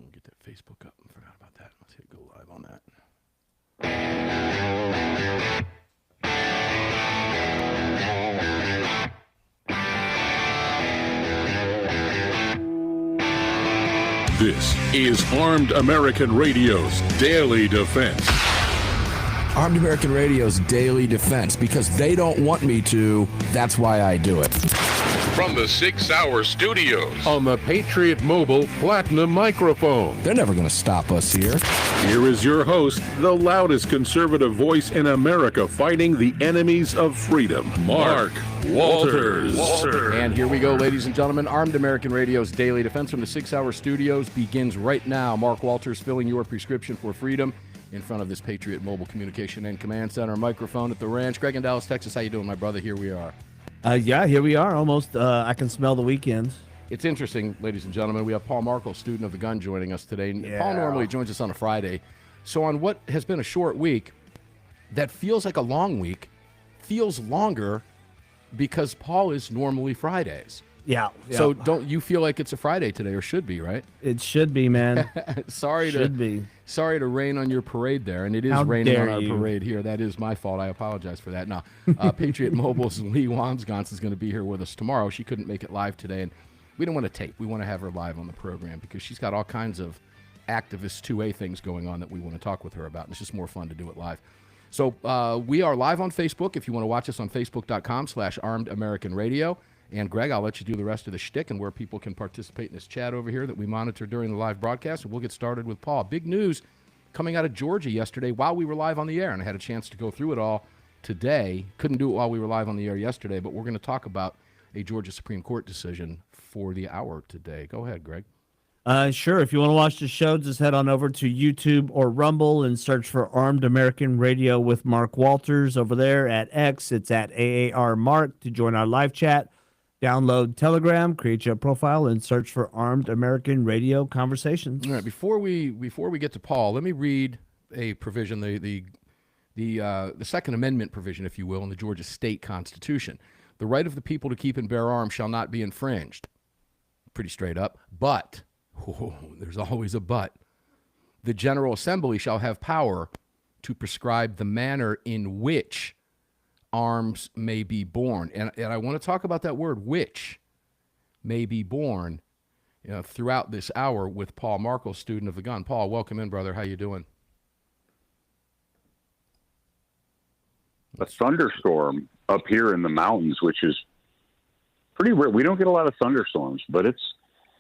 We'll get that Facebook up. I forgot about that. Let's hit go live on that. This is Armed American Radio's Daily Defense. Armed American Radio's Daily Defense. Because they don't want me to, that's why I do it. From the 6 Hour Studios on the Patriot Mobile Platinum microphone. They're never going to stop us here. Here is your host, the loudest conservative voice in America fighting the enemies of freedom, Mark Walters. And here we go, ladies and gentlemen. Armed American Radio's Daily Defense from the 6 Hour Studios begins right now. Mark Walters filling your prescription for freedom in front of this Patriot Mobile Communication and Command Center microphone at the ranch. Greg in Dallas, Texas. How you doing, my brother? Here we are. Yeah, here we are. Almost. I can smell the weekends. It's interesting, ladies and gentlemen. We have Paul Markel, student of the gun, joining us today. Yeah. Paul normally joins us on a Friday. So on what has been a short week, that feels like a long week, feels longer because Paul is normally Fridays. Yeah. So don't you feel like it's a Friday today, or should be, right? It should be, man. Sorry to rain on your parade there, and it is How raining on dare our you. parade here. That is my fault. I apologize for that. Now, Patriot Mobile's Lee Wamsgans is going to be here with us tomorrow. She couldn't make it live today, and we don't want to tape. We want to have her live on the program because she's got all kinds of activist 2A things going on that we want to talk with her about, and it's just more fun to do it live. So we are live on Facebook. If you want to watch us on Facebook.com/Armed American Radio. And Greg, I'll let you do the rest of the shtick and where people can participate in this chat over here that we monitor during the live broadcast. And we'll get started with Paul. Big news coming out of Georgia yesterday while we were live on the air. And I had a chance to go through it all today. Couldn't do it while we were live on the air yesterday, but we're going to talk about a Georgia Supreme Court decision for the hour today. Go ahead, Greg. Sure. If you want to watch the show, just head on over to YouTube or Rumble and search for Armed American Radio with Mark Walters. Over there at X, it's at AAR Mark to join our live chat. Download Telegram, create your profile, and search for Armed American Radio Conversations. All right. Before we get to Paul, let me read a provision, the Second Amendment provision, if you will, in the Georgia State Constitution. The right of the people to keep and bear arms shall not be infringed. Pretty straight up. But, there's always a but. The General Assembly shall have power to prescribe the manner in which arms may be born. And I want to talk about that word, which may be born, throughout this hour with Paul Markel, student of the gun. Paul, welcome in, brother. How you doing? A thunderstorm up here in the mountains, which is pretty rare. We don't get a lot of thunderstorms, but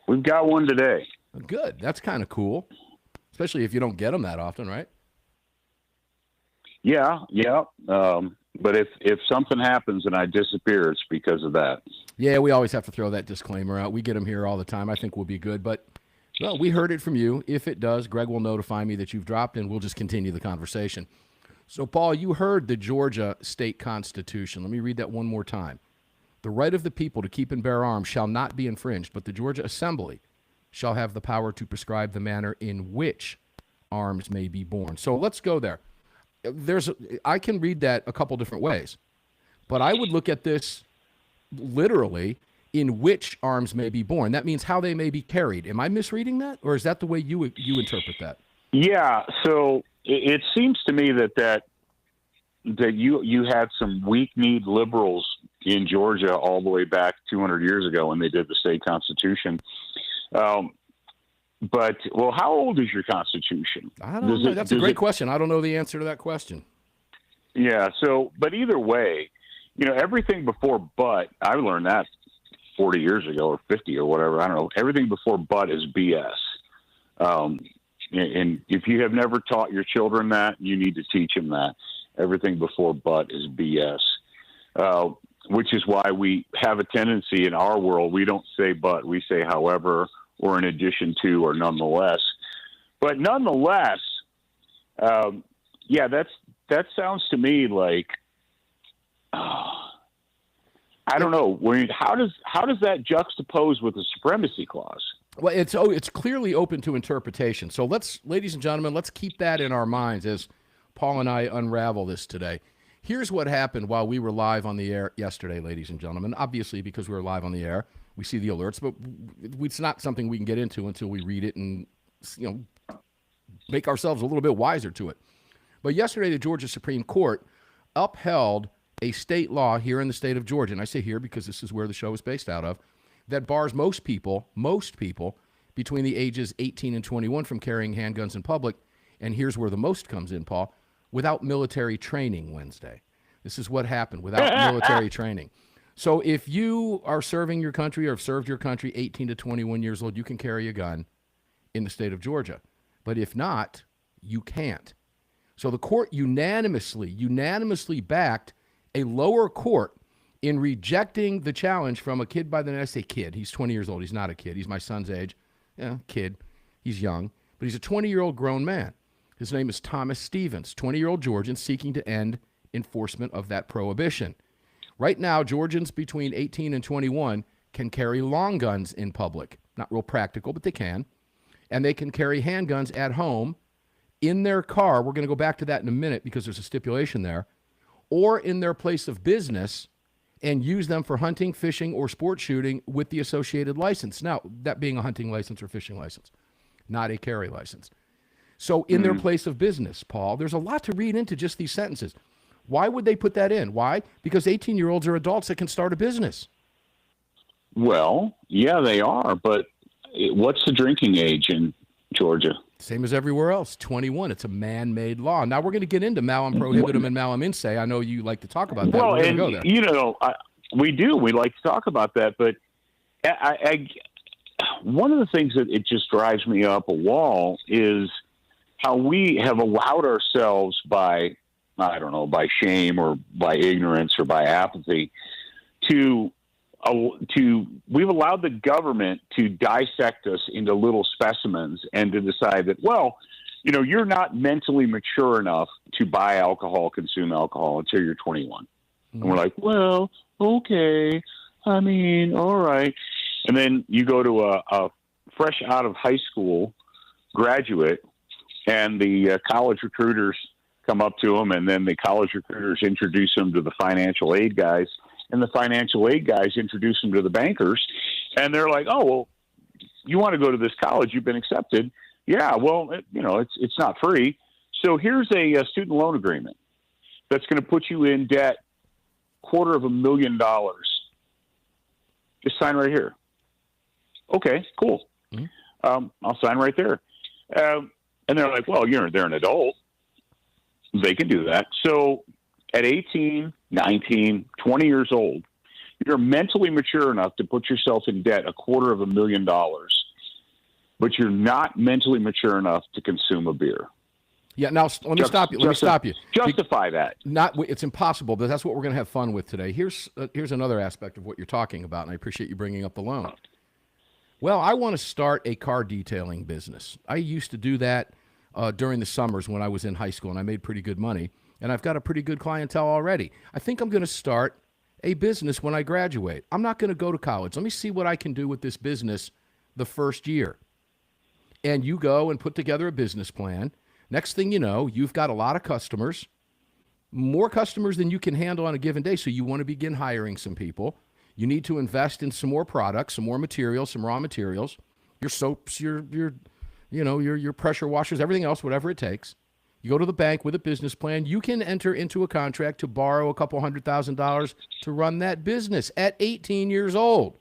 we've got one today. Good. That's kind of cool, especially if you don't get them that often, right? Yeah. But if something happens and I disappear, it's because of that. Yeah, we always have to throw that disclaimer out. We get them here all the time. I think we'll be good. But, well, we heard it from you. If it does, Greg will notify me that you've dropped, and we'll just continue the conversation. So, Paul, you heard the Georgia State Constitution. Let me read that one more time. The right of the people to keep and bear arms shall not be infringed, but the Georgia Assembly shall have the power to prescribe the manner in which arms may be born. So let's go there. I can read that a couple different ways, but I would look at this literally in which arms may be born. That means how they may be carried. Am I misreading that, or is that the way you interpret that? Yeah. So it seems to me that you had some weak-kneed liberals in Georgia all the way back 200 years ago when they did the state constitution. But, well, how old is your Constitution? I don't know. That's a great question. I don't know the answer to that question. Yeah, so, but either way, everything before but, I learned that 40 years ago or 50 or whatever, I don't know. Everything before but is BS. And if you have never taught your children that, you need to teach them that. Everything before but is BS, which is why we have a tendency in our world, we don't say but, we say however, or in addition to, or nonetheless. But nonetheless, that sounds to me like, I don't know. How does that juxtapose with the supremacy clause? Well, it's clearly open to interpretation. So ladies and gentlemen, let's keep that in our minds as Paul and I unravel this today. Here's what happened while we were live on the air yesterday, ladies and gentlemen. Obviously, because we were live on the air, we see the alerts, but it's not something we can get into until we read it and make ourselves a little bit wiser to it. But yesterday, the Georgia Supreme Court upheld a state law here in the state of Georgia, and I say here because this is where the show is based out of, that bars most people between the ages 18 and 21 from carrying handguns in public. And here's where the most comes in, Paul, without military training Wednesday. This is what happened, without military training. So if you are serving your country or have served your country 18 to 21 years old, you can carry a gun in the state of Georgia. But if not, you can't. So the court unanimously backed a lower court in rejecting the challenge from a kid by the name, I say kid, he's 20 years old. He's not a kid. He's my son's age. Yeah, kid. He's young. But he's a 20-year-old grown man. His name is Thomas Stevens, 20-year-old Georgian seeking to end enforcement of that prohibition. Right now, Georgians between 18 and 21 can carry long guns in public. Not real practical, but they can. And they can carry handguns at home, in their car. We're going to go back to that in a minute because there's a stipulation there. Or in their place of business, and use them for hunting, fishing, or sport shooting with the associated license. Now, that being a hunting license or fishing license, not a carry license. So in their place of business, Paul, there's a lot to read into just these sentences. Why would they put that in? Why? Because 18-year-olds are adults that can start a business. Well, yeah, they are. But what's the drinking age in Georgia? Same as everywhere else, 21. It's a man-made law. Now we're going to get into malum prohibitum and malum in se. I know you like to talk about that. Well, we're and go there. We do. We like to talk about that. But one of the things that it just drives me up a wall is how we have allowed ourselves by shame or by ignorance or by apathy we've allowed the government to dissect us into little specimens and to decide that, well, you're not mentally mature enough to buy alcohol, consume alcohol until you're 21. And we're like, well, okay. I mean, all right. And then you go to a fresh out of high school graduate and the college recruiters come up to them, and then the college recruiters introduce them to the financial aid guys. And the financial aid guys introduce them to the bankers, and they're like, "Oh, well, you want to go to this college? You've been accepted. Yeah, well, it's not free. So here's a student loan agreement that's going to put you in debt $250,000. Just sign right here." Okay, cool. I'll sign right there. And they're like, "Well, they're an adult. They can do that." So at 18, 19, 20 years old, you're mentally mature enough to put yourself in debt $250,000, but you're not mentally mature enough to consume a beer. Yeah, now let me stop you. Justify that. It's impossible, but that's what we're going to have fun with today. Here's another aspect of what you're talking about, and I appreciate you bringing up the loan. Well, I want to start a car detailing business. I used to do that during the summers when I was in high school, and I made pretty good money. And I've got a pretty good clientele already. I think I'm going to start a business when I graduate. I'm not going to go to college. Let me see what I can do with this business the first year. And you go and put together a business plan. Next thing you know, you've got a lot of customers, more customers than you can handle on a given day. So you want to begin hiring some people. You need to invest in some more products, some more materials, some raw materials, your soaps, your pressure washers, everything else, whatever it takes. You go to the bank with a business plan. You can enter into a contract to borrow a couple $100,000 to run that business at 18 years old.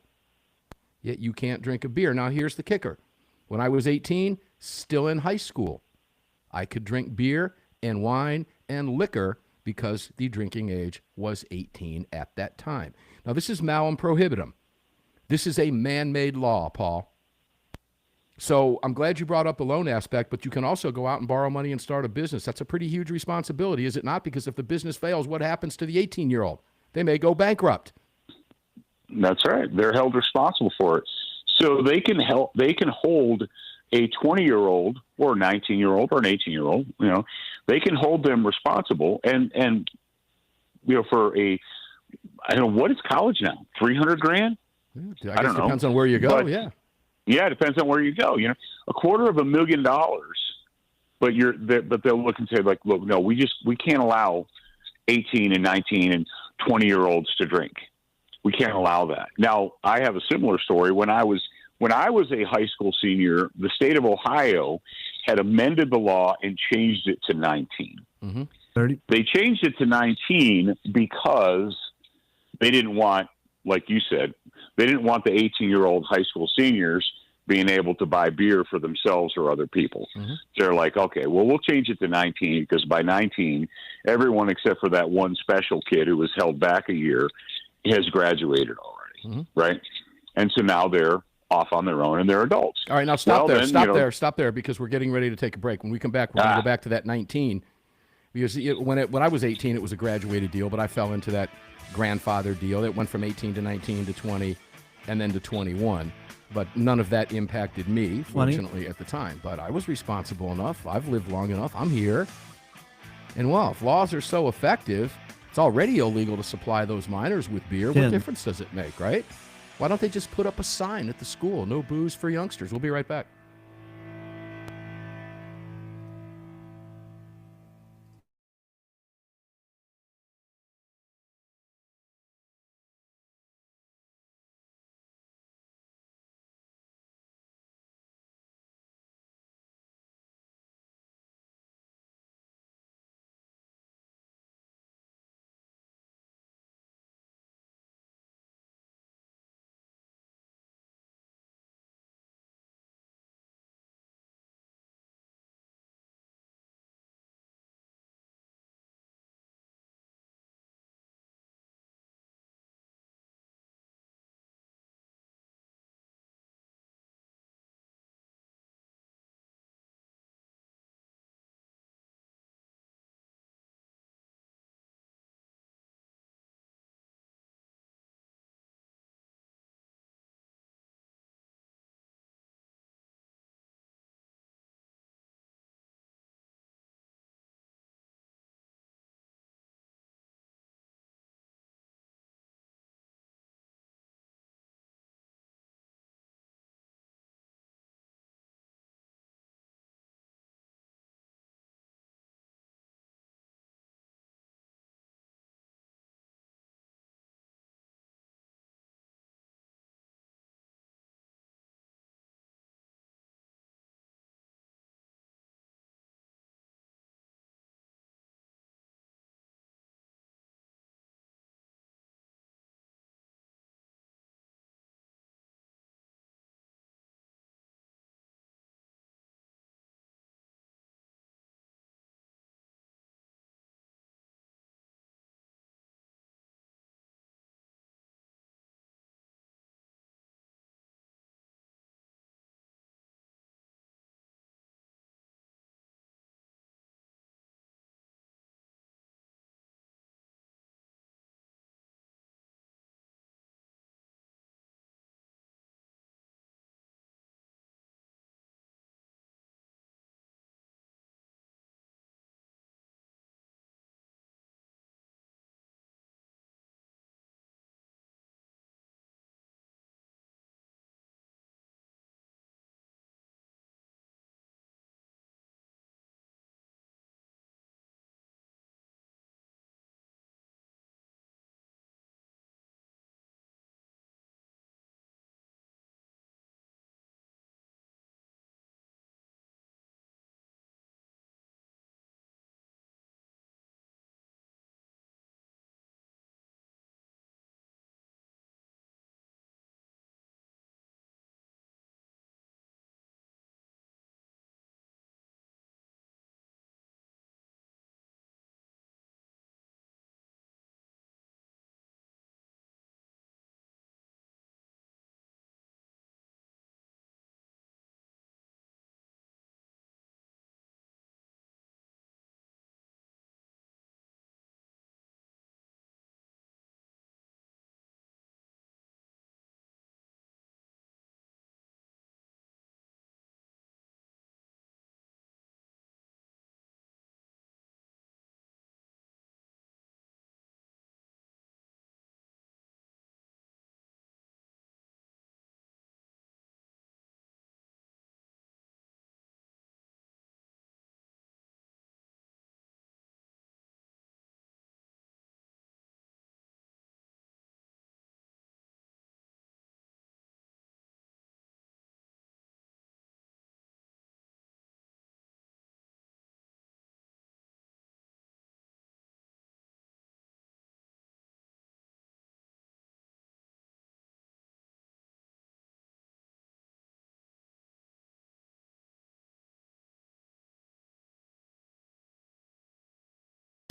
Yet you can't drink a beer. Now, here's the kicker. When I was 18, still in high school, I could drink beer and wine and liquor because the drinking age was 18 at that time. Now, this is malum prohibitum. This is a man-made law, Paul. So I'm glad you brought up the loan aspect, but you can also go out and borrow money and start a business. That's a pretty huge responsibility, is it not? Because if the business fails, what happens to the 18-year-old? They may go bankrupt. That's right. They're held responsible for it. So they can hold a 20-year-old or a 19-year-old or an 18-year-old, they can hold them responsible and for I don't know, what is college now? $300,000? Yeah, I guess it depends on where you go. But, yeah. Yeah, it depends on where you go. $250,000, but they'll look and say, like, look, no, we can't allow 18 and 19 and 20-year-olds to drink. We can't allow that. Now, I have a similar story. When I was When I was a high school senior, the state of Ohio had amended the law and changed it to 19. 30. They changed it to 19 because they didn't want, like you said, they didn't want the 18-year-old high school seniors being able to buy beer for themselves or other people. They're like, okay, well, we'll change it to 19 because by 19, everyone except for that one special kid who was held back a year has graduated already, right? And so now they're off on their own and they're adults. All right, now stop there, because we're getting ready to take a break. When we come back, we're going to go back to that 19. Because when I was 18, it was a graduated deal, but I fell into that grandfather deal. It went from 18 to 19 to 20 and then to 21. But none of that impacted me, fortunately, at the time. But I was responsible enough. I've lived long enough. I'm here. And, well, if laws are so effective, it's already illegal to supply those minors with beer. Tim. What difference does it make, right? Why don't they just put up a sign at the school, no booze for youngsters? We'll be right back.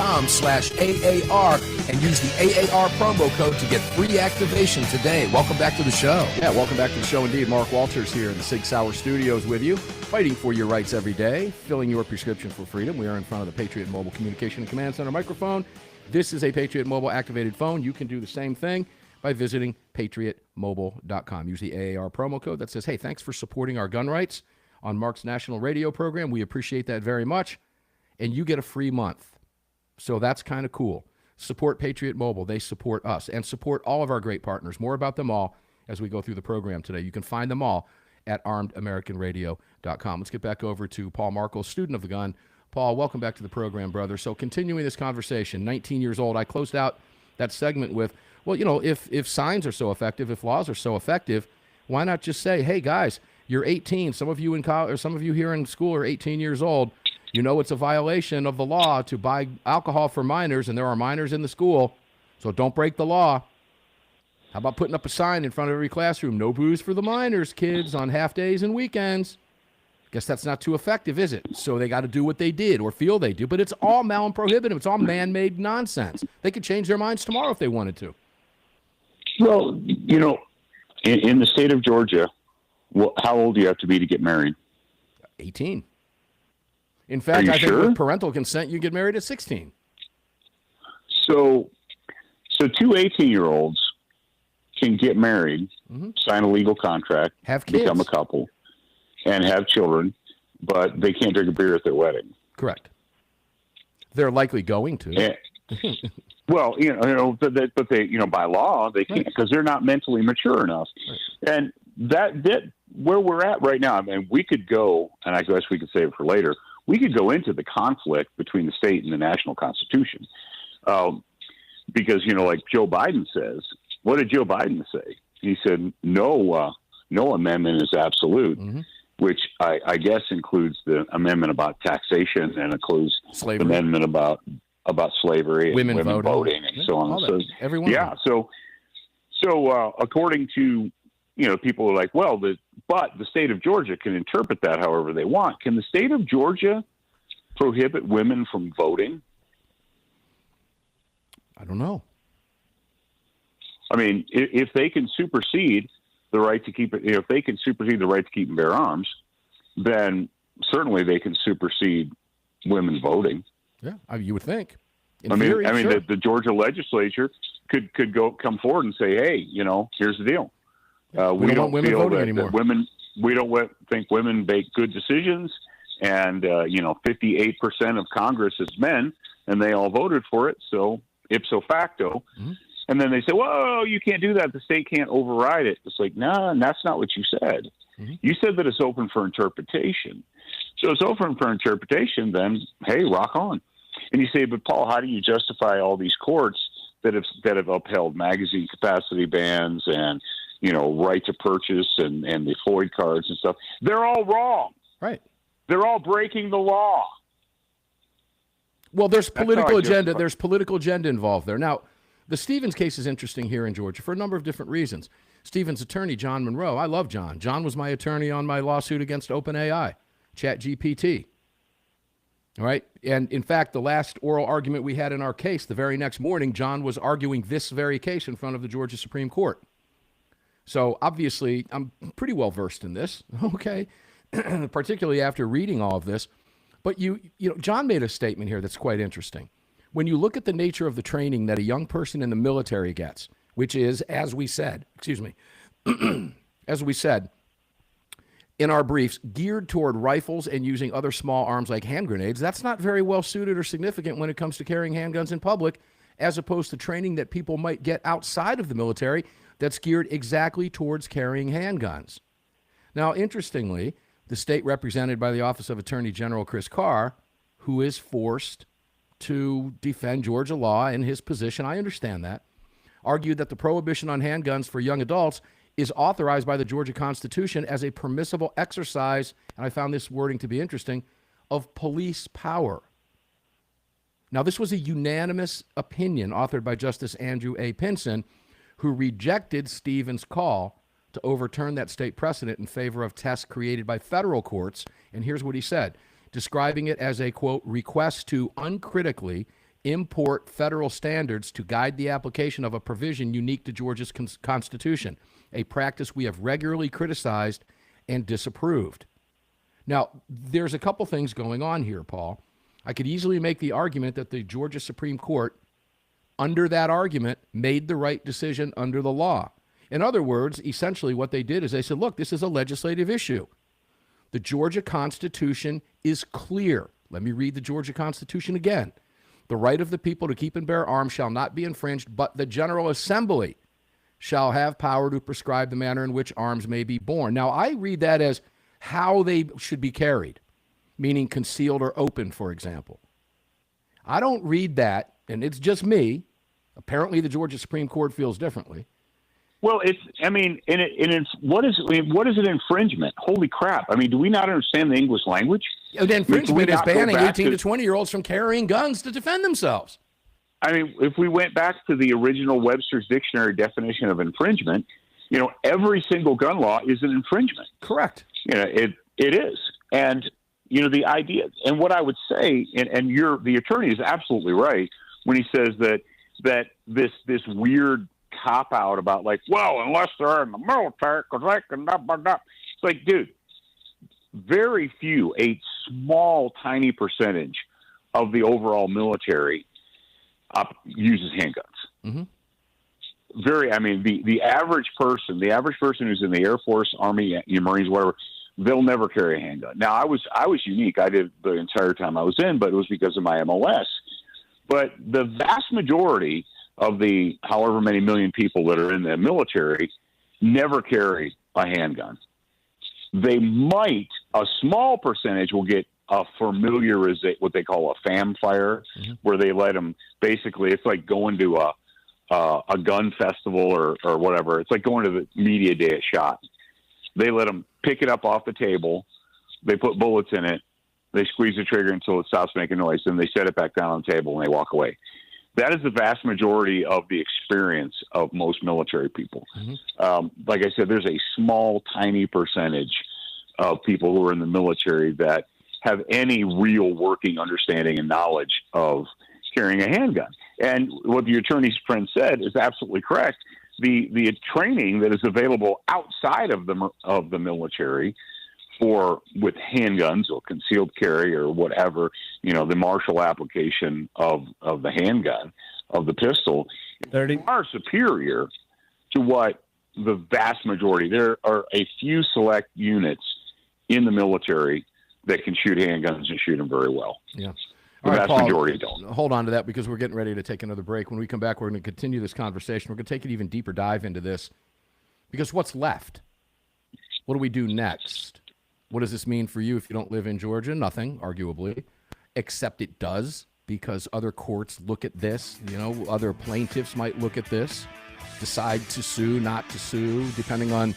AAR and use the AAR promo code to get free activation today. Welcome back to the show. Yeah, welcome back to the show indeed. Mark Walters here in the Sig Sauer Studios with you, fighting for your rights every day, filling your prescription for freedom. We are in front of the Patriot Mobile Communication and Command Center microphone. This is a Patriot Mobile activated phone. You can do the same thing by visiting patriotmobile.com. Use the AAR promo code that says, hey, thanks for supporting our gun rights on Mark's national radio program. We appreciate that very much. And you get a free month. So that's kind of cool. Support Patriot Mobile. They support us and support all of our great partners. More about them all as we go through the program today. You can find them all at armedamericanradio.com. Let's get back over to Paul Markel, student of the gun. Paul, welcome back to the program, brother. So continuing this conversation, 19 years old, I closed out that segment with, well, you know, if signs are so effective, if laws are so effective, why not just say, hey, guys, you're 18. Some of you in college, or some of you here in school are 18 years old. You know it's a violation of the law to buy alcohol for minors, and there are minors in the school, so don't break the law. How about putting up a sign in front of every classroom, no booze for the minors, kids, on half days and weekends? Guess that's not too effective, is it? So they got to do what they did or feel they do, but it's all malum prohibitum. It's all man-made nonsense. They could change their minds tomorrow if they wanted to. Well, you know, in the state of Georgia, how old do you have to be to get married? 18. In fact, I think with parental consent, you get married at 16. So two 18-year-olds can get married, sign a legal contract, have kids, become a couple, and have children, but they can't drink a beer at their wedding. Correct. They're likely going to. Well, but they, by law, they can't because they're not mentally mature enough. Right. And that where we're at right now, I mean, we could go, and I guess we could save it for later. We could go into the conflict between the state and the national constitution. Because, like Joe Biden says, what did Joe Biden say? He said, no amendment is absolute, which I guess includes the amendment about taxation and includes slavery. The amendment about slavery, women and women voting and so on. So, everyone. Yeah. So according to, people are like, well, but the state of Georgia can interpret that however they want. Can the state of Georgia prohibit women from voting? I don't know. I mean, if they can supersede the right to keep it, if they can supersede the right to keep and bear arms, then certainly they can supersede women voting. Yeah, you would think. I mean, sure. the Georgia legislature could come forward and say, hey, here's the deal. We don't want women voting anymore. We don't think women make good decisions, and 58% of Congress is men, and they all voted for it. So ipso facto, and then they say, "Whoa, you can't do that. The state can't override it." It's like, no, that's not what you said. You said that it's open for interpretation. So it's open for interpretation. Then, hey, rock on. And you say, but Paul, how do you justify all these courts that have upheld magazine capacity bans and right to purchase and the FOID cards and stuff? They're all wrong. Right. They're all breaking the law. Well, there's political agenda. There's political agenda involved there. Now, the Stevens case is interesting here in Georgia for a number of different reasons. Stevens' attorney, John Monroe, I love John. John was my attorney on my lawsuit against OpenAI, ChatGPT. All right. And in fact, the last oral argument we had in our case, the very next morning, John was arguing this very case in front of the Georgia Supreme Court. So obviously, I'm pretty well versed in this, okay, particularly after reading all of this. But John made a statement here that's quite interesting. When you look at the nature of the training that a young person in the military gets, which is, as we said in our briefs, geared toward rifles and using other small arms like hand grenades, that's not very well suited or significant when it comes to carrying handguns in public, as opposed to training that people might get outside of the military that's geared exactly towards carrying handguns. Now, interestingly, the state represented by the Office of Attorney General Chris Carr, who is forced to defend Georgia law in his position, I understand that, argued that the prohibition on handguns for young adults is authorized by the Georgia Constitution as a permissible exercise, and I found this wording to be interesting, of police power. Now, this was a unanimous opinion authored by Justice Andrew A. Pinson, who rejected Stevens' call to overturn that state precedent in favor of tests created by federal courts. And here's what he said, describing it as a, quote, request to uncritically import federal standards to guide the application of a provision unique to Georgia's Constitution, a practice we have regularly criticized and disapproved. Now, there's a couple things going on here, Paul. I could easily make the argument that the Georgia Supreme Court, under that argument, made the right decision under the law. In other words, essentially what they did is they said, look, this is a legislative issue. The Georgia Constitution is clear. Let me read the Georgia Constitution again. The right of the people to keep and bear arms shall not be infringed, but the General Assembly shall have power to prescribe the manner in which arms may be borne. Now, I read that as how they should be carried, meaning concealed or open, for example. I don't read that, and it's just me. Apparently, the Georgia Supreme Court feels differently. Well, what is an infringement? Holy crap. I mean, do we not understand the English language? The infringement is banning 18 to 20-year-olds from carrying guns to defend themselves. I mean, if we went back to the original Webster's Dictionary definition of infringement, every single gun law is an infringement. Correct. It is. And, the idea, and what I would say, and the attorney is absolutely right when he says that this weird cop out about unless they're in the military, because they can It's like, dude, very few, a small, tiny percentage of the overall military uses handguns. Mm-hmm. The average person who's in the Air Force, Army, Marines, whatever, they'll never carry a handgun. Now, I was unique. I did the entire time I was in, but it was because of my MOS. But the vast majority of the however many million people that are in the military never carry a handgun. They might, a small percentage will get a what they call a FAM fire, mm-hmm. where they let them, basically, it's like going to a gun festival or whatever. It's like going to the media day at SHOT. They let them pick it up off the table. They put bullets in it. They squeeze the trigger until it stops making noise. Then they set it back down on the table and they walk away. That is the vast majority of the experience of most military people. Mm-hmm. Like I said, there's a small, tiny percentage of people who are in the military that have any real working understanding and knowledge of carrying a handgun. And what the attorney's friend said is absolutely correct. The training that is available outside of the military with handguns or concealed carry or whatever, the martial application of the handgun, of the pistol, are superior to what the vast majority. There are a few select units in the military that can shoot handguns and shoot them very well. Yeah. The vast majority don't. Hold on to that because we're getting ready to take another break. When we come back, we're going to continue this conversation. We're going to take an even deeper dive into this because what's left? What do we do next? What does this mean for you if you don't live in Georgia? Nothing, arguably, except it does because other courts look at this. Other plaintiffs might look at this, decide to sue, not to sue, depending on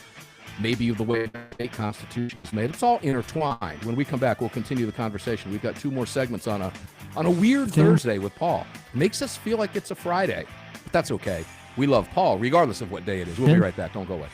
maybe the way the state constitution is made. It's all intertwined. When we come back, we'll continue the conversation. We've got 2 more segments on a weird Thursday with Paul. Makes us feel like it's a Friday, but that's okay. We love Paul, regardless of what day it is. We'll be right back. Don't go away.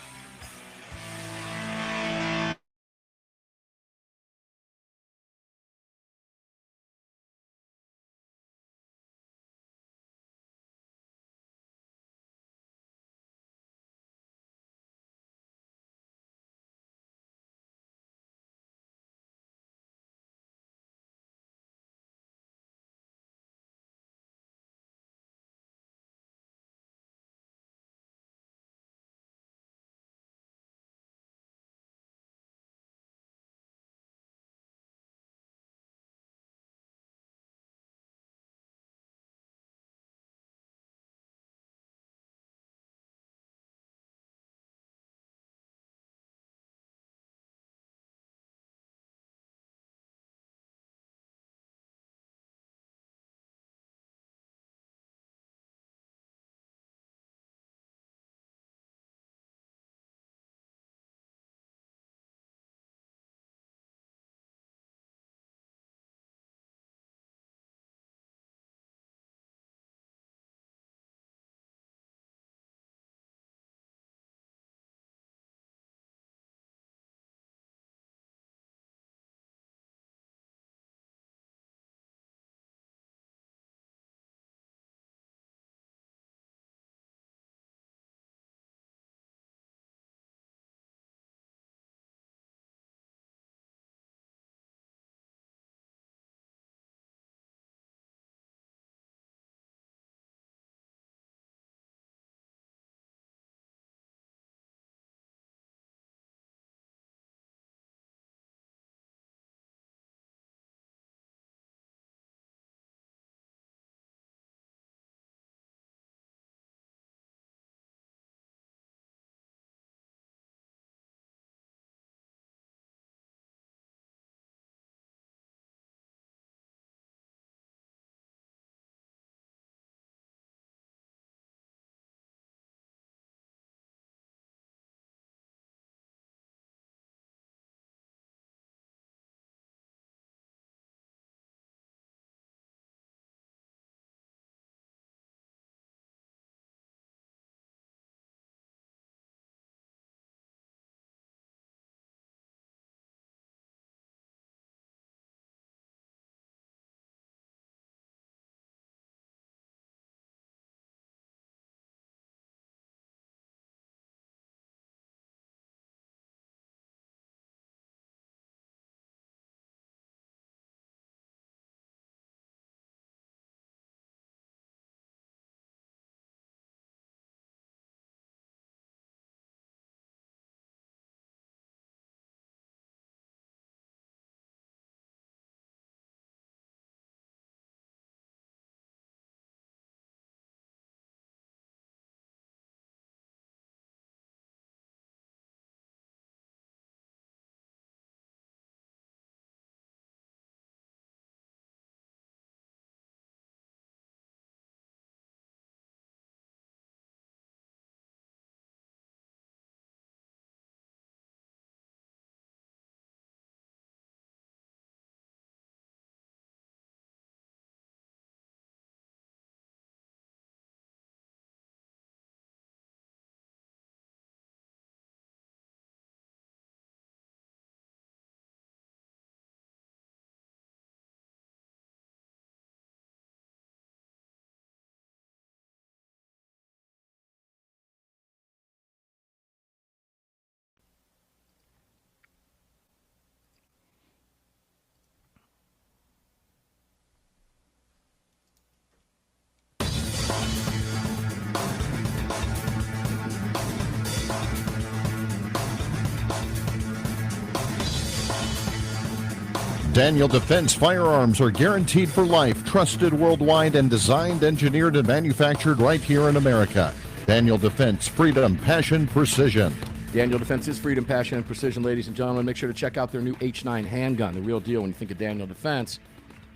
Daniel Defense firearms are guaranteed for life, trusted worldwide, and designed, engineered, and manufactured right here in America. Daniel Defense, freedom, passion, precision. Daniel Defense is freedom, passion, and precision, ladies and gentlemen. Make sure to check out their new H9 handgun, the real deal. When you think of Daniel Defense,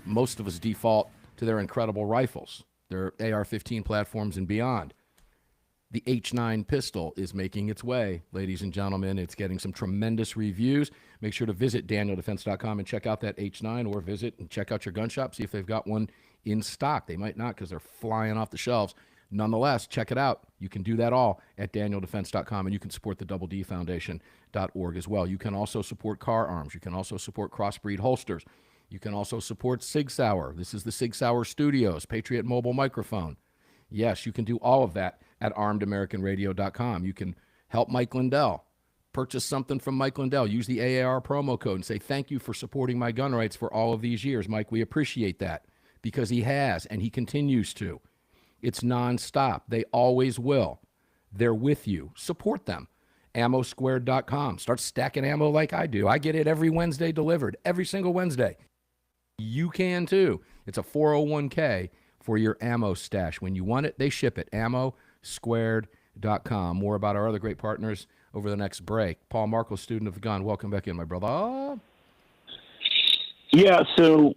most of us default to their incredible rifles, their AR-15 platforms and beyond. The H9 pistol is making its way, ladies and gentlemen. It's getting some tremendous reviews. Make sure to visit DanielDefense.com and check out that H9, or visit and check out your gun shop, see if they've got one in stock. They might not because they're flying off the shelves. Nonetheless, check it out. You can do that all at DanielDefense.com, and you can support the Double D Foundation.org as well. You can also support Car Arms. You can also support Crossbreed Holsters. You can also support Sig Sauer. This is the Sig Sauer Studios, Patriot Mobile Microphone. Yes, you can do all of that at ArmedAmericanRadio.com. You can help Mike Lindell. Purchase something from Mike Lindell. Use the AAR promo code and say, thank you for supporting my gun rights for all of these years. Mike, we appreciate that, because he has, and he continues to. It's nonstop. They always will. They're with you. Support them. AmmoSquared.com. Start stacking ammo like I do. I get it every Wednesday delivered, every single Wednesday. You can too. It's a 401k for your ammo stash. When you want it, they ship it. AmmoSquared.com. More about our other great partners over the next break. Paul Markle, student of the gun. Welcome back in, my brother. Yeah, so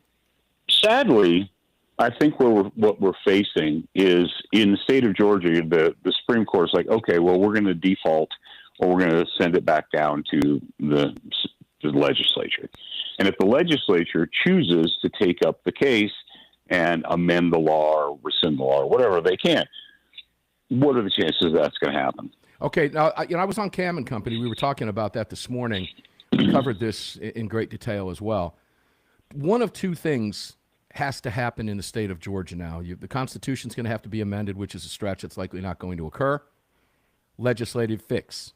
sadly, I think what we're facing is, in the state of Georgia, the Supreme Court is like, okay, well, we're going to default, or we're going to send it back down to the legislature. And if the legislature chooses to take up the case and amend the law or rescind the law or whatever they can, what are the chances that's going to happen? Okay, now, I was on Cam and Company. We were talking about that this morning. We covered this in great detail as well. One of two things has to happen in the state of Georgia now. The Constitution's going to have to be amended, which is a stretch that's likely not going to occur. Legislative fix.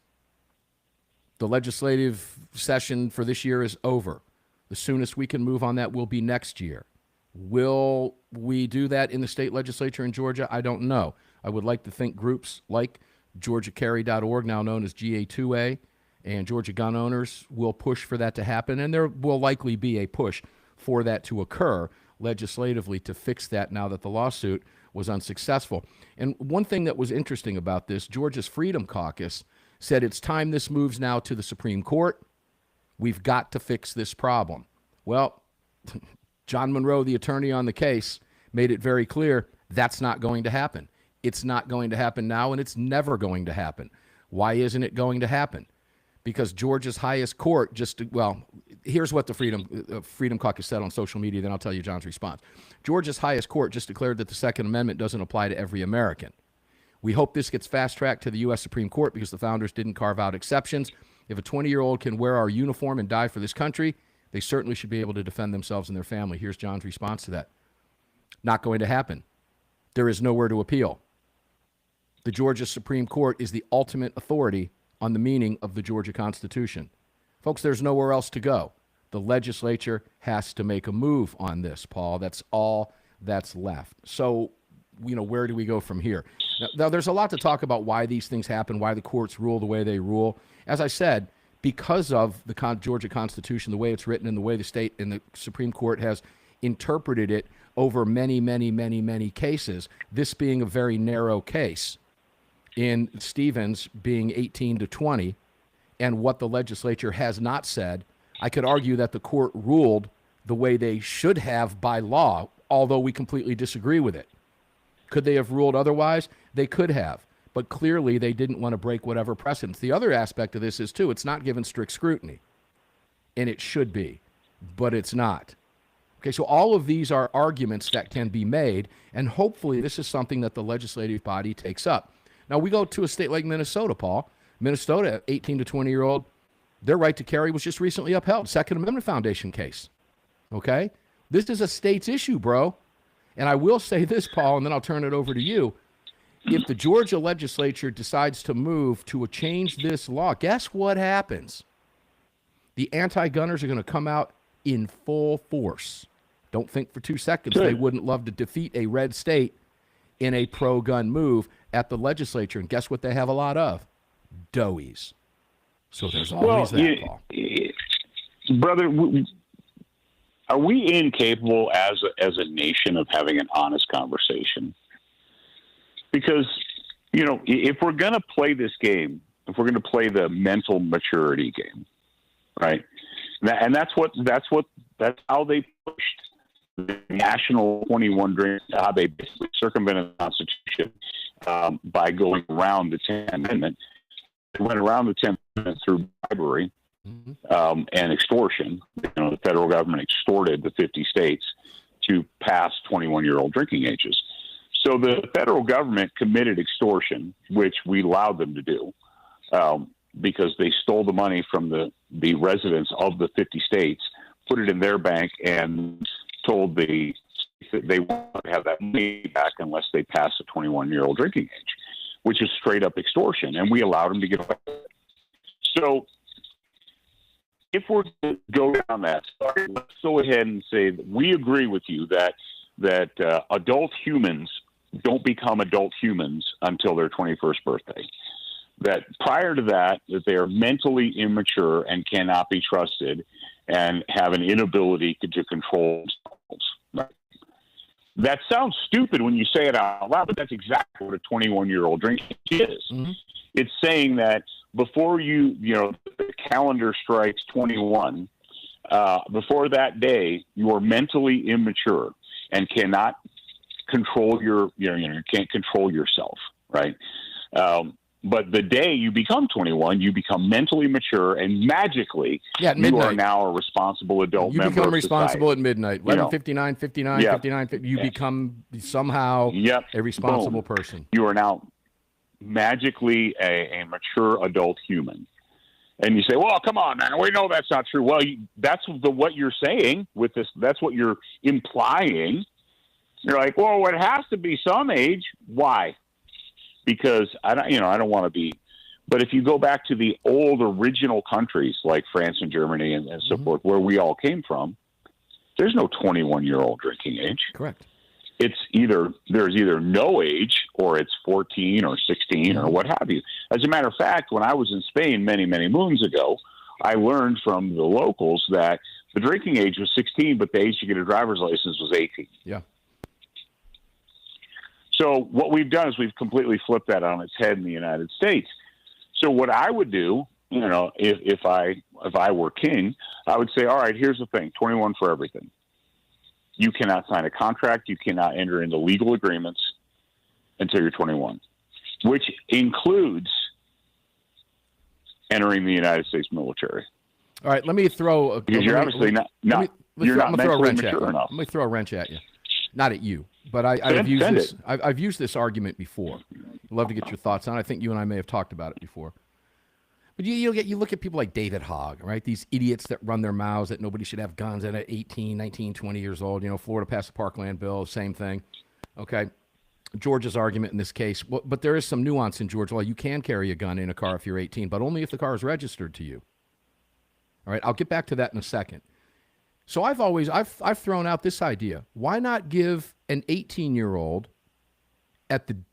The legislative session for this year is over. The soonest we can move on that will be next year. Will we do that in the state legislature in Georgia? I don't know. I would like to think groups like GeorgiaCarry.org, now known as GA2A, and Georgia Gun Owners will push for that to happen, and there will likely be a push for that to occur legislatively to fix that now that the lawsuit was unsuccessful. And one thing that was interesting about this, Georgia's Freedom Caucus said it's time this moves now to the Supreme Court. We've got to fix this problem. Well, John Monroe, the attorney on the case, made it very clear that's not going to happen. It's not going to happen now, and it's never going to happen. Why isn't it going to happen? Because Georgia's highest court here's what the Freedom Caucus said on social media, then I'll tell you John's response. Georgia's highest court just declared that the Second Amendment doesn't apply to every American. We hope this gets fast-tracked to the U.S. Supreme Court because the founders didn't carve out exceptions. If a 20-year-old can wear our uniform and die for this country, they certainly should be able to defend themselves and their family. Here's John's response to that. Not going to happen. There is nowhere to appeal. The Georgia Supreme Court is the ultimate authority on the meaning of the Georgia Constitution. Folks, there's nowhere else to go. The legislature has to make a move on this, Paul. That's all that's left. So, where do we go from here? Now, there's a lot to talk about why these things happen, why the courts rule the way they rule. As I said, because of the Georgia Constitution, the way it's written and the way the state and the Supreme Court has interpreted it over many, many, many, many cases, this being a very narrow case in Stevens being 18 to 20, and what the legislature has not said, I could argue that the court ruled the way they should have by law, although we completely disagree with it. Could they have ruled otherwise? They could have. But clearly they didn't want to break whatever precedents. The other aspect of this is, too, it's not given strict scrutiny. And it should be, but it's not. Okay, so all of these are arguments that can be made, and hopefully this is something that the legislative body takes up. Now, we go to a state like Minnesota, Paul. Minnesota, 18 to 20-year-old, their right to carry was just recently upheld. Second Amendment Foundation case. Okay? This is a state's issue, bro. And I will say this, Paul, and then I'll turn it over to you. If the Georgia legislature decides to move to change this law, guess what happens? The anti-gunners are going to come out in full force. Don't think for 2 seconds they wouldn't love to defeat a red state in a pro-gun move at the legislature. And guess what they have a lot of? Doughies. So there's always Paul. Brother, are we incapable as a nation of having an honest conversation? Because, if we're going to play this game, if we're going to play the mental maturity game, right? And that's how they pushed the national 21 drink, how they basically circumvented the Constitution by going around the 10th Amendment. They went around the 10th Amendment through bribery and extortion. The federal government extorted the 50 states to pass 21-year-old drinking ages. So the federal government committed extortion, which we allowed them to do, because they stole the money from the residents of the 50 states, put it in their bank, and told the that they won't have that money back unless they pass a 21-year-old drinking age, which is straight up extortion. And we allowed them to get away with it. So if we're going to go down that, let's go ahead and say that we agree with you that adult humans don't become adult humans until their 21st birthday. That prior to that they are mentally immature and cannot be trusted and have an inability to control themselves. Right? That sounds stupid when you say it out loud, but that's exactly what a 21-year-old drinking is. Mm-hmm. It's saying that before the calendar strikes 21, before that day, you are mentally immature and cannot control you can't control yourself, right? But the day you become 21, you become mentally mature, and magically, you are now a responsible adult member. You become responsible at midnight. 11:59, 59, 59, you become somehow a responsible person. You are now magically a mature adult human. And you say, well, come on, man, we know that's not true. Well, that's what you're saying with this. That's what you're implying. You're like, well, it has to be some age. Why? Because I don't want to be, but if you go back to the old original countries like France and Germany and so forth, where we all came from, there's no 21-year-old drinking age. Correct. There's either no age or it's 14 or 16 or what have you. As a matter of fact, when I was in Spain many, many moons ago, I learned from the locals that the drinking age was 16, but the age to get a driver's license was 18. Yeah. So what we've done is we've completely flipped that on its head in the United States. So what I would do, if I were king, I would say, all right, here's the thing, 21 for everything. You cannot sign a contract. You cannot enter into legal agreements until you're 21, which includes entering the United States military. All right, let me throw because you're obviously not mentally mature enough. Let me throw a wrench at you. Not at you, but I've used this argument before. I'd love to get your thoughts on it. I think you and I may have talked about it before. But you look at people like David Hogg, right? These idiots that run their mouths that nobody should have guns at 18, 19, 20 years old. Florida passed the Parkland bill, same thing. Okay. Georgia's argument in this case, but there is some nuance in Georgia law. You can carry a gun in a car if you're 18, but only if the car is registered to you. All right, I'll get back to that in a second. So I've thrown out this idea. Why not give an 18-year-old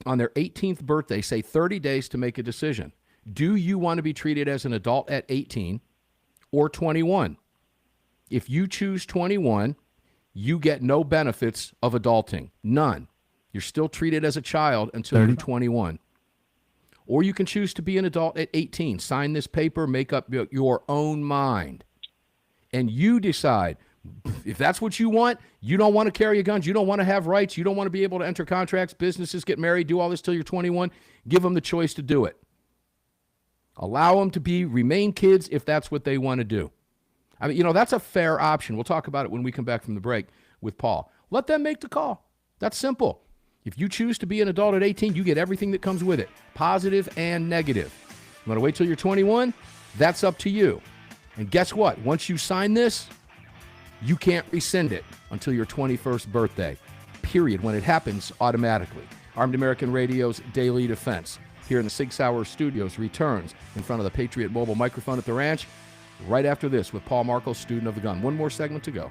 on their 18th birthday, say 30 days to make a decision? Do you want to be treated as an adult at 18 or 21? If you choose 21, you get no benefits of adulting. None. You're still treated as a child until you're 21. Or you can choose to be an adult at 18. Sign this paper, make up your own mind. And you decide, if that's what you want, you don't want to carry guns, you don't want to have rights, you don't want to be able to enter contracts, businesses, get married, do all this till you're 21, give them the choice to do it. Allow them to remain kids if that's what they want to do. I mean, that's a fair option. We'll talk about it when we come back from the break with Paul. Let them make the call. That's simple. If you choose to be an adult at 18, you get everything that comes with it, positive and negative. You want to wait till you're 21? That's up to you. And guess what? Once you sign this, you can't rescind it until your 21st birthday, period, when it happens automatically. Armed American Radio's Daily Defense here in the Sig Sauer Studios returns in front of the Patriot Mobile microphone at the ranch right after this with Paul Markel, student of the gun. One more segment to go.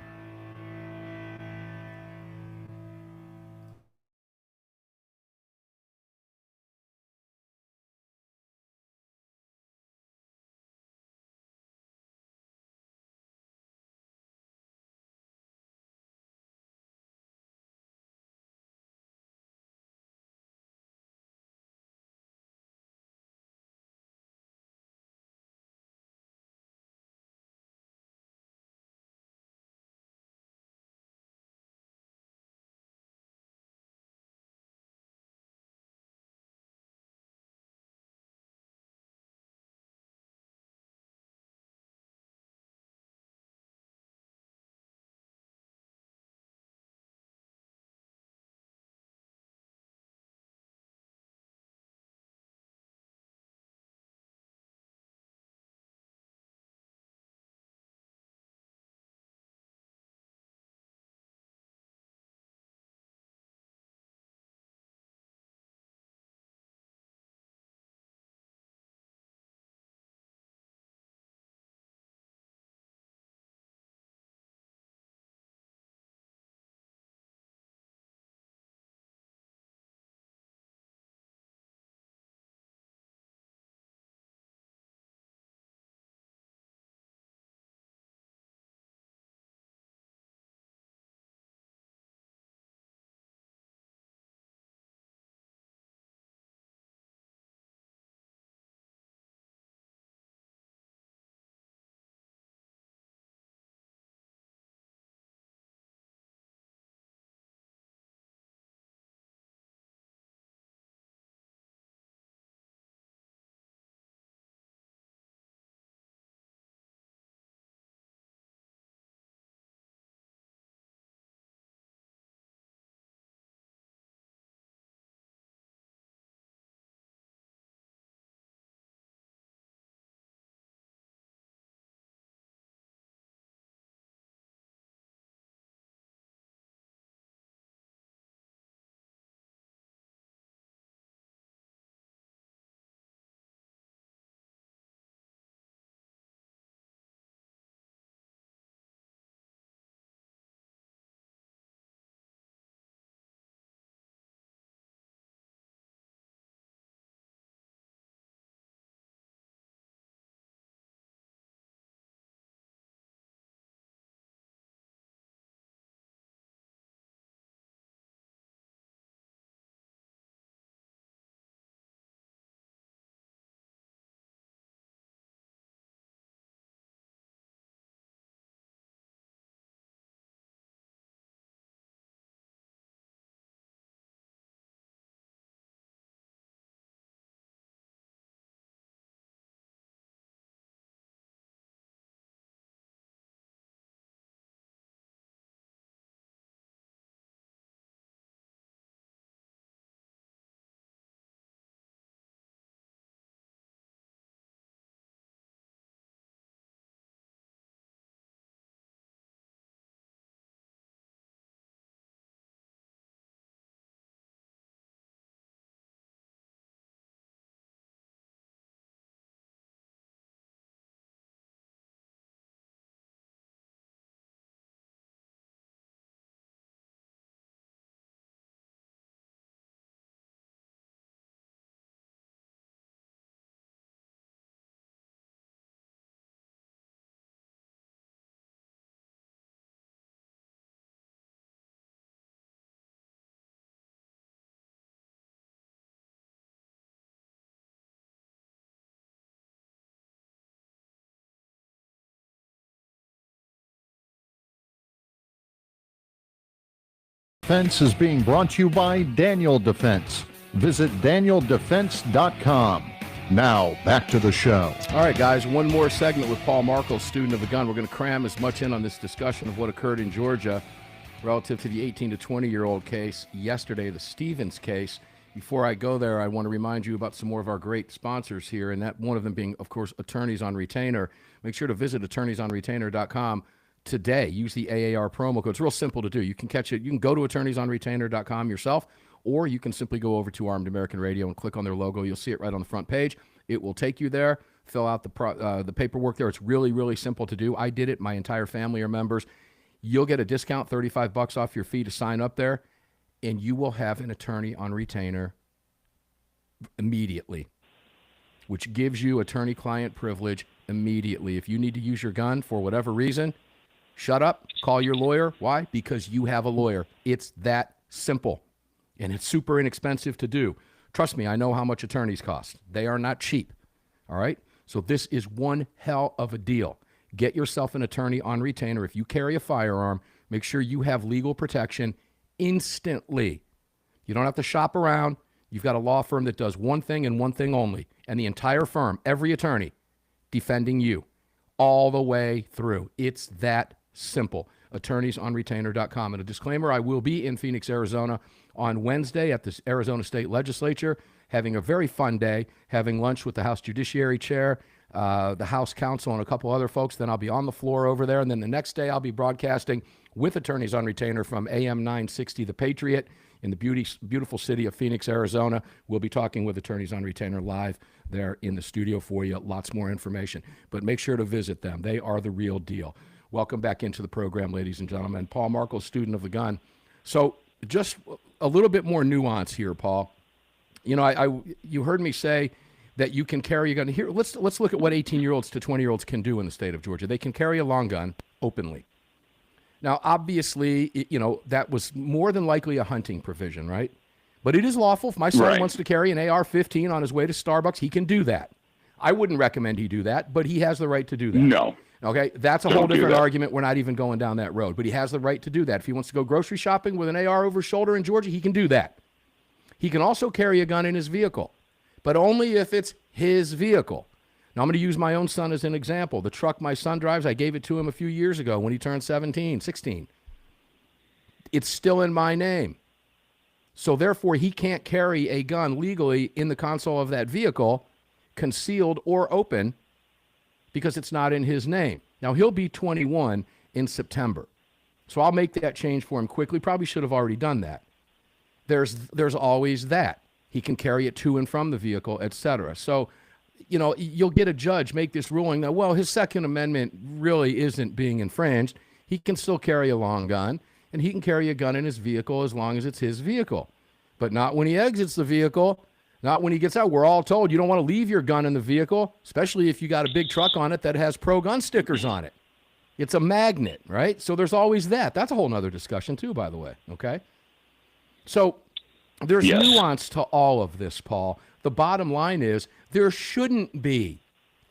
Defense is being brought to you by Daniel Defense. Visit DanielDefense.com. Now, back to the show. All right, guys, one more segment with Paul Markel, student of the gun. We're going to cram as much in on this discussion of what occurred in Georgia relative to the 18 to 20-year-old case yesterday, the Stevens case. Before I go there, I want to remind you about some more of our great sponsors here, and that one of them being, of course, Attorneys on Retainer. Make sure to visit attorneysonretainer.com today. Use the AAR promo code. It's real simple to do. You can catch it. You can go to attorneysonretainer.com yourself, or you can simply go over to Armed American Radio and click on their logo. You'll see it right on the front page. It will take you there. Fill out the paperwork there. It's really, really simple to do. I did it. My entire family are members. You'll get a discount, $35 off your fee to sign up there, and you will have an attorney on retainer immediately, which gives you attorney-client privilege immediately. If you need to use your gun for whatever reason, shut up, call your lawyer. Why? Because you have a lawyer. It's that simple. And it's super inexpensive to do. Trust me, I know how much attorneys cost. They are not cheap, all right? So this is one hell of a deal. Get yourself an attorney on retainer. If you carry a firearm, make sure you have legal protection instantly. You don't have to shop around. You've got a law firm that does one thing and one thing only, and the entire firm, every attorney, defending you all the way through. It's that simple. AttorneysOnRetainer.com. And a disclaimer, I will be in Phoenix, Arizona on Wednesday at the Arizona State Legislature, having a very fun day, having lunch with the House Judiciary Chair, the House Counsel, and a couple other folks. Then I'll be on the floor over there. And then the next day I'll be broadcasting with Attorneys on Retainer from AM 960 The Patriot in the beautiful city of Phoenix, Arizona. We'll be talking with Attorneys on Retainer live there in the studio for you. Lots more information. But make sure to visit them. They are the real deal. Welcome back into the program, ladies and gentlemen. Paul Markel, student of the gun. So just a little bit more nuance here, Paul. You know, you heard me say that you can carry a gun. Here, let's look at what 18-year-olds to 20-year-olds can do in the state of Georgia. They can carry a long gun openly. Now, obviously, you know, that was more than likely a hunting provision, right? But it is lawful. If my son wants to carry an AR-15 on his way to Starbucks, he can do that. I wouldn't recommend he do that, but he has the right to do that. No. Okay, that's a whole different argument. We're not even going down that road. But he has the right to do that. If he wants to go grocery shopping with an AR over his shoulder in Georgia, he can do that. He can also carry a gun in his vehicle, but only if it's his vehicle. Now, I'm going to use my own son as an example. The truck my son drives, I gave it to him a few years ago when he turned 16. It's still in my name. So therefore, he can't carry a gun legally in the console of that vehicle, concealed or open, because it's not in his name. Now, he'll be 21 in September. So I'll make that change for him quickly. Probably should have already done that. There's always that. He can carry it to and from the vehicle, etc. So, you know, you'll get a judge make this ruling that, well, his Second Amendment really isn't being infringed. He can still carry a long gun, and he can carry a gun in his vehicle as long as it's his vehicle. But not when he exits the vehicle, not when he gets out. We're all told you don't want to leave your gun in the vehicle, especially if you got a big truck on it that has pro-gun stickers on it. It's a magnet, right? So there's always that. That's a whole nother discussion too, by the way, okay? So there's nuance to all of this, Paul. The bottom line is there shouldn't be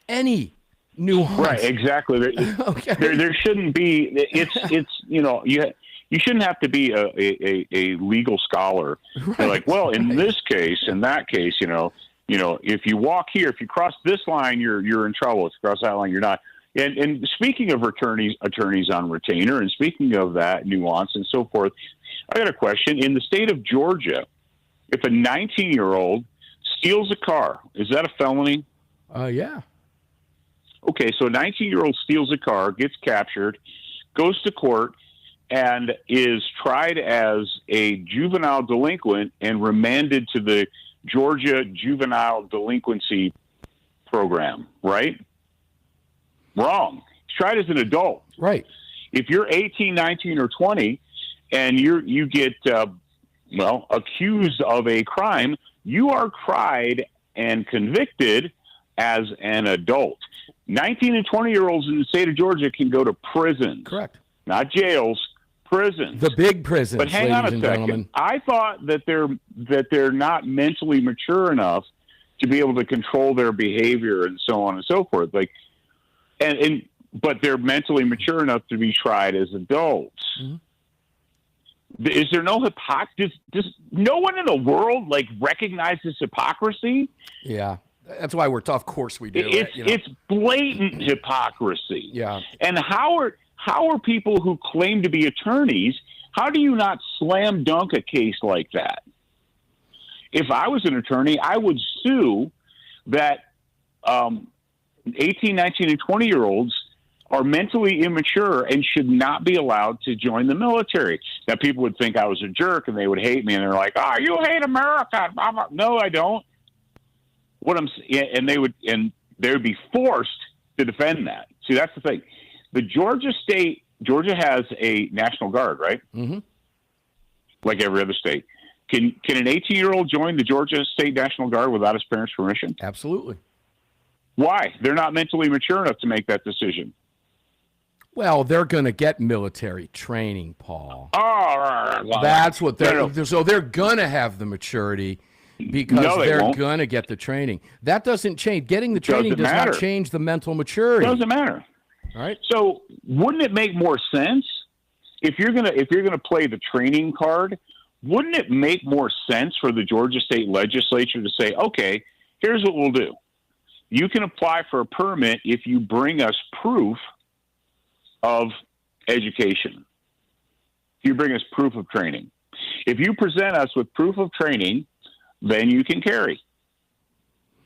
any nuance. Right, exactly. Okay. There shouldn't be. It's you know, you shouldn't have to be a legal scholar. Right. They're like, well, in this case, in that case, you know, if you walk here, if you cross this line, you're in trouble. If you cross that line, you're not. And speaking of attorneys on retainer, and speaking of that nuance and so forth, I got a question. In the state of Georgia, if a 19-year-old steals a car, is that a felony? Yeah. Okay, so a 19-year-old steals a car, gets captured, goes to court, and is tried as a juvenile delinquent and remanded to the Georgia Juvenile Delinquency Program, right? Wrong. He's tried as an adult. Right. If you're 18, 19, or 20, and you get, accused of a crime, you are tried and convicted as an adult. 19 and 20-year-olds in the state of Georgia can go to prisons. Correct. Not jails, prisons. The big prisons, but hang on a second. Gentlemen. I thought that they're not mentally mature enough to be able to control their behavior and so on and so forth. But they're mentally mature enough to be tried as adults. Mm-hmm. Is there no hypocrisy? Does no one in the world like recognize this hypocrisy? Yeah, that's why we're tough. Of course we do. It's blatant hypocrisy. Yeah. And how are people who claim to be attorneys? How do you not slam dunk a case like that? If I was an attorney, I would sue that 18, 19, and 20-year-olds are mentally immature and should not be allowed to join the military. Now, people would think I was a jerk and they would hate me, and they're like, "Oh, you hate America." No, I don't. And they would be forced to defend that. See, that's the thing. Georgia has a National Guard, right? Mm-hmm. Like every other state. Can an 18-year-old join the Georgia State National Guard without his parents' permission? Absolutely. Why? They're not mentally mature enough to make that decision. Well, they're going to get military training, Paul. Oh, well, that's what they're. no. So they're going to have the maturity because they they're won't. going to get the training. That doesn't change. Getting the training Doesn't does matter. not change the mental maturity. Doesn't matter. All right. So wouldn't it make more sense if you're gonna play the training card? Wouldn't it make more sense for the Georgia State Legislature to say, okay, here's what we'll do. You can apply for a permit if you bring us proof of education. If you bring us proof of training. If you present us with proof of training, then you can carry.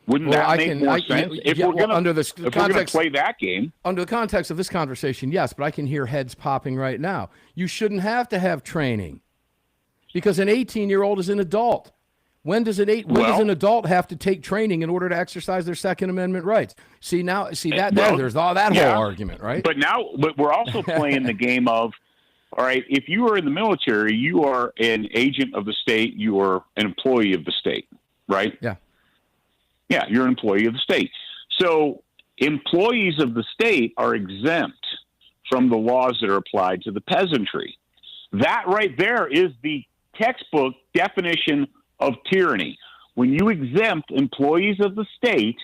Wouldn't that make more sense? If we're going to play that game. Under the context of this conversation, yes, but I can hear heads popping right now. You shouldn't have to have training because an 18-year-old is an adult. When does an adult have to take training in order to exercise their Second Amendment rights? There's all that whole argument, right? But we're also playing the game of, all right, if you are in the military, you are an agent of the state, you are an employee of the state, right? Yeah. Yeah, you're an employee of the state. So employees of the state are exempt from the laws that are applied to the peasantry. That right there is the textbook definition of tyranny. When you exempt employees of the state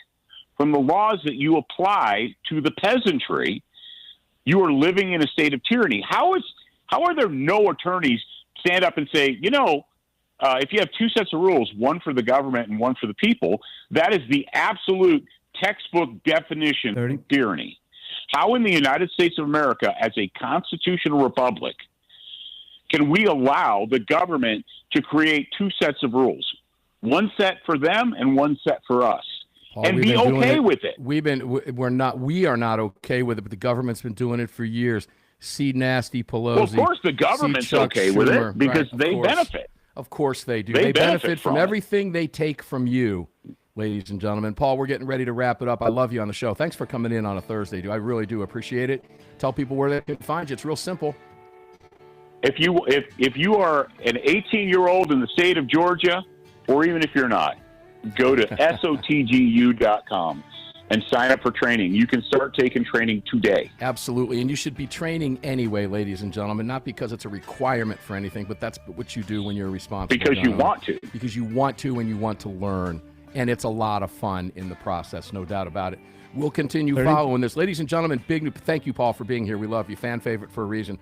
from the laws that you apply to the peasantry, you are living in a state of tyranny. How are there no attorneys stand up and say, if you have two sets of rules, one for the government and one for the people, that is the absolute textbook definition of tyranny. How in the United States of America, as a constitutional republic, can we allow the government to create two sets of rules, one set for them and one set for us, and be okay with it? We are not okay with it, but the government's been doing it for years. See Nasty Pelosi. Well, of course the government's okay with it because they benefit. Of course they do. They benefit from everything they take from you, ladies and gentlemen. Paul, we're getting ready to wrap it up. I love you on the show. Thanks for coming in on a Thursday, dude. I really do appreciate it. Tell people where they can find you. It's real simple. If you are an 18-year-old in the state of Georgia, or even if you're not, go to sotgu.com and sign up for training. You can start taking training today. Absolutely, and you should be training anyway, ladies and gentlemen, not because it's a requirement for anything, but that's what you do when you're responsible. Because you want to. Because you want to and you want to learn, and it's a lot of fun in the process, no doubt about it. We'll continue following this. Ladies and gentlemen, thank you, Paul, for being here. We love you. Fan favorite for a reason.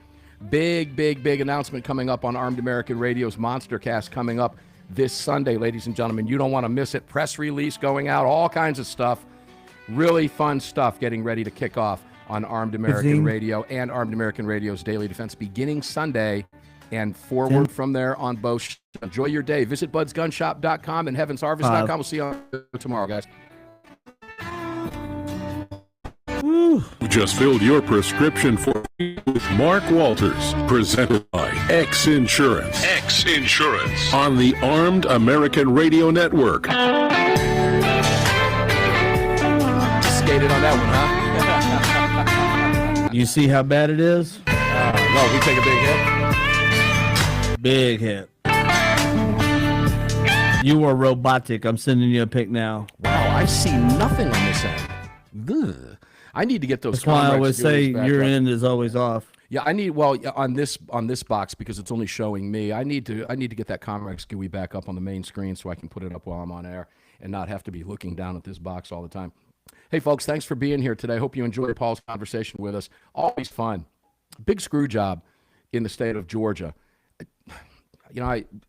Big announcement coming up on Armed American Radio's Monster Cast coming up this Sunday, ladies and gentlemen. You don't want to miss it. Press release going out, all kinds of stuff. Really fun stuff getting ready to kick off on Armed American Radio and Armed American Radio's Daily Defense beginning Sunday and forward from there on both. Enjoy your day. Visit budsgunshop.com and heavensharvest.com. We'll see you tomorrow, guys. Who just filled your prescription for with Mark Walters, presented by X Insurance. X Insurance on the Armed American Radio Network. Skated on that one, huh? You see how bad it is? No, we take a big hit. Big hit. You are robotic. I'm sending you a pic now. Wow, I see nothing on this end. Ugh. I need to get those. That's why I always say your end is always off. Yeah, I need on this box because it's only showing me. I need to get that Comrex GUI back up on the main screen so I can put it up while I'm on air and not have to be looking down at this box all the time. Hey folks, thanks for being here today. Hope you enjoyed Paul's conversation with us. Always fun. Big screw job in the state of Georgia.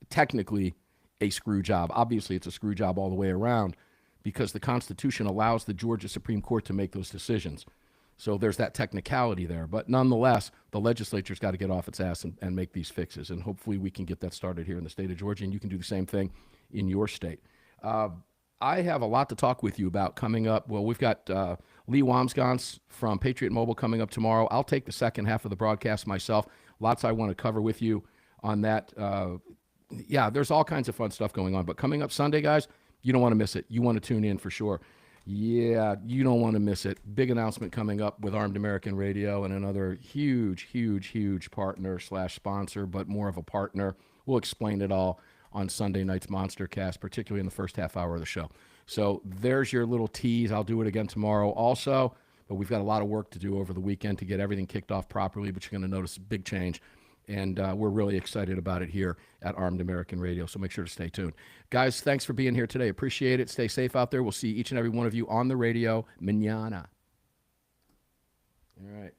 technically a screw job. Obviously, it's a screw job all the way around because the Constitution allows the Georgia Supreme Court to make those decisions. So there's that technicality there. But nonetheless, the legislature's got to get off its ass and make these fixes. And hopefully we can get that started here in the state of Georgia, and you can do the same thing in your state. I have a lot to talk with you about coming up. Well, we've got Lee Wambsgans from Patriot Mobile coming up tomorrow. I'll take the second half of the broadcast myself. Lots I want to cover with you on that. There's all kinds of fun stuff going on. But coming up Sunday, guys, you don't want to miss it. You want to tune in for sure. Yeah, you don't want to miss it. Big announcement coming up with Armed American Radio and another huge partner / sponsor, but more of a partner. We'll explain it all on Sunday night's Monster Cast, particularly in the first half hour of the show. So there's your little tease. I'll do it again tomorrow also, but we've got a lot of work to do over the weekend to get everything kicked off properly, but you're going to notice a big change. And we're really excited about it here at Armed American Radio, so make sure to stay tuned. Guys, thanks for being here today. Appreciate it. Stay safe out there. We'll see each and every one of you on the radio mañana. All right.